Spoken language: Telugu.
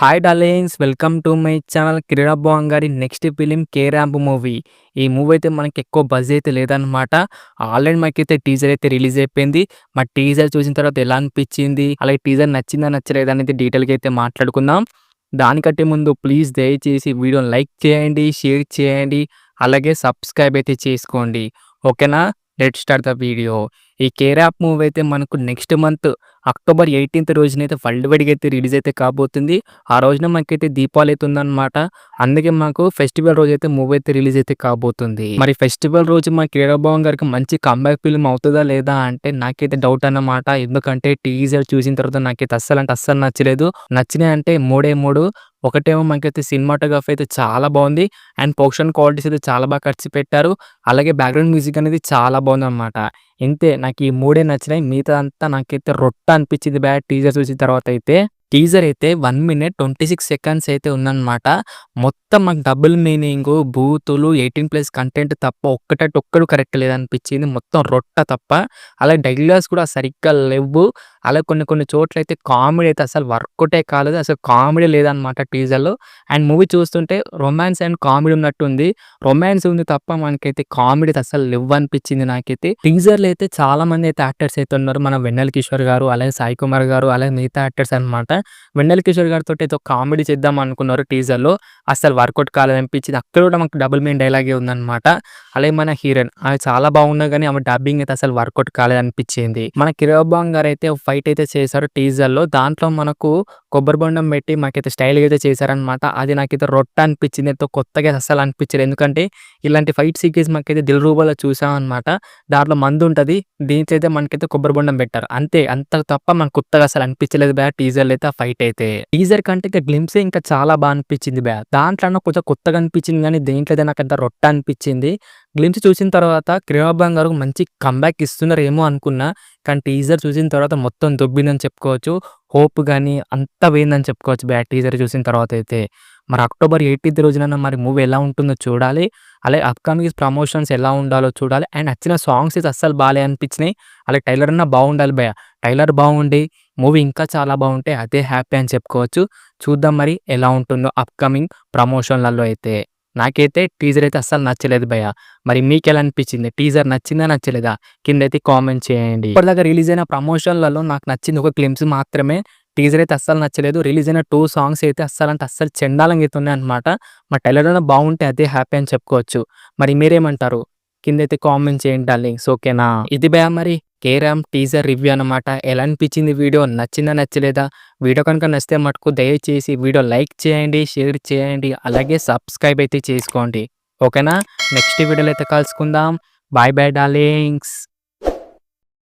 Hi darlings, welcome to my channel. కిరీరా భగవాన్ గారి next film 'K ramp' movie. ఈ మూవీ అయితే మనకి ఎక్కువ బజ్ అయితే లేదనమాట. ఆల్రెడీ మనకైతే టీజర్ అయితే రిలీజ్ అయిపోయింది. మా టీజర్ చూసిన తర్వాత ఎలా అనిపించింది, అలాగే టీజర్ నచ్చిందా నచ్చలేదా అనేది డీటెయిల్గా అయితే మాట్లాడుకుందాం. దానికంటే ముందు ప్లీజ్ దయచేసి వీడియోని లైక్ చేయండి, షేర్ చేయండి, అలాగే సబ్స్క్రైబ్ అయితే చేసుకోండి. ఓకేనా? Let start the video. ఈ 'కే ర్యాంప్' మూవీ అయితే మనకు నెక్స్ట్ మంత్ అక్టోబర్ 18 రోజునైతే వరల్డ్ వైడ్‌గా అయితే రిలీజ్ అయితే కాబోతుంది. ఆ రోజున మనకైతే దీపావళి అయితే ఉందన్నమాట. అందుకే మాకు ఫెస్టివల్ రోజైతే మూవీ అయితే రిలీజ్ అయితే కాబోతుంది. మరి ఫెస్టివల్ రోజు మా కిరీరా భగవాన్ గారికి మంచి కమ్‌బ్యాక్ ఫిల్మ్ అవుతదా లేదా అంటే నాకైతే డౌట్ అన్నమాట. ఎందుకంటే టీజర్ చూసిన తర్వాత నాకైతే అస్సలు అస్సలు నచ్చలేదు. నచ్చినాయి అంటే మూడే 3. ఒకటేమో మనకైతే సినిమాటోగ్రఫీ అయితే చాలా బాగుంది. అండ్ ప్రొడక్షన్ క్వాలిటీస్ అయితే చాలా బాగా ఖర్చు పెట్టారు. అలాగే బ్యాక్‌గ్రౌండ్ మ్యూజిక్ అనేది చాలా బాగుందన్నమాట. ఇంతే, నాకు ఈ మూడే నచ్చినాయి. మిగతా అంతా నాకైతే రొట్ట అనిపించింది టీజర్ చూసిన తర్వాత అయితే. టీజర్ అయితే 1 మినిట్ 26 సెకండ్స్ అయితే ఉందన్నమాట. మొత్తం మాకు డబుల్ మీనింగు, బూతులు, 18+ కంటెంట్ తప్ప ఒక్కడు కరెక్ట్ లేదనిపించింది. మొత్తం రొట్ట తప్ప. అలాగే డైలాగ్స్ కూడా సరిగ్గా లెవ్వు. అలాగే కొన్ని చోట్లయితే కామెడీ అయితే అసలు వర్కౌటే కాలేదు. అసలు కామెడీ లేదనమాట టీజర్‌లో. అండ్ మూవీ చూస్తుంటే రొమాన్స్ అండ్ కామెడీ ఉన్నట్టుంది. రొమాన్స్ ఉంది తప్ప మనకైతే కామెడీ అయితే అసలు లెవ్వనిపించింది నాకైతే. టీజర్‌లో అయితే చాలా మంది అయితే యాక్టర్స్ అయితే ఉన్నారు. మన వెన్నెల కిషోర్ గారు, అలాగే సాయి కుమార్ గారు, అలాగే మిగతా యాక్టర్స్ అనమాట. వెన్నెల కిషోర్ గారితోటి ఏదో కామెడీ చేద్దాం అనుకున్నారు టీజర్‌లో. అసలు వర్కౌట్ కాలేదనిపించింది. అక్కడ కూడా మనకు డబుల్ మీనింగ్ డైలాగే ఉందనమాట. అలాగే మన హీరోయిన్ ఆమె చాలా బాగున్నా గానీ ఆమె డబ్బింగ్ అయితే అసలు వర్కౌట్ కాలేదనిపించింది. మన కిరీరా భగవాన్ గారు అయితే ఫైట్ అయితే చేశారు టీజర్‌లో. దాంట్లో మనకు కొబ్బరి బొండం పెట్టి మాకైతే స్టైల్‌గా అయితే చేశారనమాట. అది నాకైతే రొట్ట అనిపించింది. ఎంతో కొత్తగా అస్సలు అనిపించలేదు. ఎందుకంటే ఇలాంటి ఫైట్ సీక్వెన్స్ మాకైతే 'దిల్ రూబా'లో చూసామనమాట. దాంట్లో మందుంటది. దీంట్లో అయితే మనకైతే కొబ్బరి బొండం పెట్టారు. అంతే, అంత తప్ప మనకు కొత్తగా అసలు అనిపించలేదు టీజర్‌లో అయితే ఆ ఫైట్ అయితే. టీజర్ కంటే ఇంకా గ్లింప్సే ఇంకా చాలా బాగా అనిపించింది దాంట్లో అన్న కొంచెం కొత్తగా అనిపించింది గానీ దేంట్లో అయితే నాకంత రొట్ట అనిపించింది. గ్లింప్స్ చూసిన తర్వాత కిరీరా భగవాన్ గారు మంచి కమ్‌బ్యాక్ ఇస్తున్నారేమో అనుకున్నా. కానీ టీజర్ చూసిన తర్వాత మొత్తం దొబ్బిందని చెప్పుకోవచ్చు. హోప్ గాని అంతా పోయిందని చెప్పుకోవచ్చు టీజర్ చూసిన తర్వాత అయితే. మరి అక్టోబర్ 18 రోజున మరి మూవీ ఎలా ఉంటుందో చూడాలి. అలాగే అప్‌కమింగ్ ప్రమోషన్స్ ఎలా ఉండాలో చూడాలి. అండ్ నచ్చిన సాంగ్స్ అయితే అస్సలు బాలే అనిపించినాయి. అలాగే టైలర్ అన్నా బాగుండాలి టైలర్ బాగుండి మూవీ ఇంకా చాలా బాగుంటే అదే హ్యాపీ అని చెప్పుకోవచ్చు. చూద్దాం మరి ఎలా ఉంటుందో అప్‌కమింగ్ ప్రమోషన్‌లలో అయితే. నాకైతే టీజర్ అయితే అస్సలు నచ్చలేదు మరి మీకెలా అనిపించింది? టీజర్ నచ్చిందా నచ్చలేదా? కిందైతే కామెంట్ చేయండి. ఇప్పటిదాకా రిలీజ్ అయిన ప్రమోషన్‌లలో నాకు నచ్చింది ఒక గ్లింప్స్ మాత్రమే. టీజర్ అయితే అస్సలు నచ్చలేదు. రిలీజ్ అయిన 2 సాంగ్స్ అయితే అస్సలు చెండాలంగా అయితే ఉన్నాయన్నమాట. మా టైలర్ అన్నా బాగుంటే అదే హ్యాపీ అని చెప్పుకోవచ్చు. మరి మీరేమంటారు? కిందైతే కామెంట్ చేయండి డార్లింగ్స్. ఓకేనా? ఇది మరి 'కే ర్యాంప్' టీజర్ రివ్యూ అనమాట. ఎలా అనిపించింది వీడియో? నచ్చిందా నచ్చలేదా? వీడియో కనుక నచ్చితే మటుకు దయచేసి వీడియో లైక్ చేయండి, షేర్ చేయండి, అలాగే సబ్స్క్రైబ్ అయితే చేసుకోండి. ఓకేనా? నెక్స్ట్ వీడియోలో అయితే కలుసుకుందాం. Bye bye darlings.